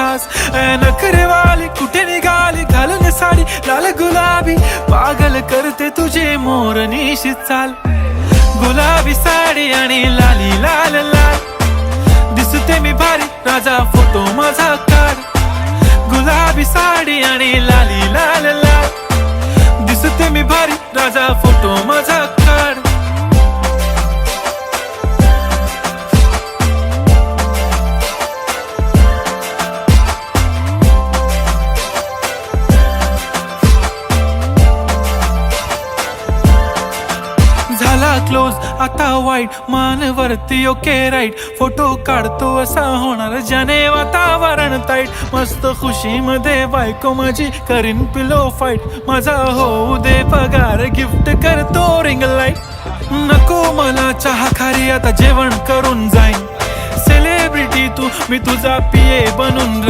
खास नखरेवाली कुठे निघाली घालून साडी लाल गुलाबी पागल करते तुझे मोरनीशी चाल गुलाबी साडी आणि लाली लाल लाल दिसते मी भारी राजा फोटो माझा काढ गुलाबी साडी आणि लाली लाल लाल दिसते मी भारी राजा फोटो माझा काढ झाला क्लोज आता वाईट मानवरती ओके राईट फोटो काढतो असा होणार ज्याने वातावरण ताईट मस्त खुशी मध्ये बायको माझी करीन पिलो फाईट माझा होऊ दे पगार गिफ्ट करतो रिंग लाईट नको मला चहा खारी आता जेवण करून जाईन सेलिब्रिटी तू मी तुझा पिये बनून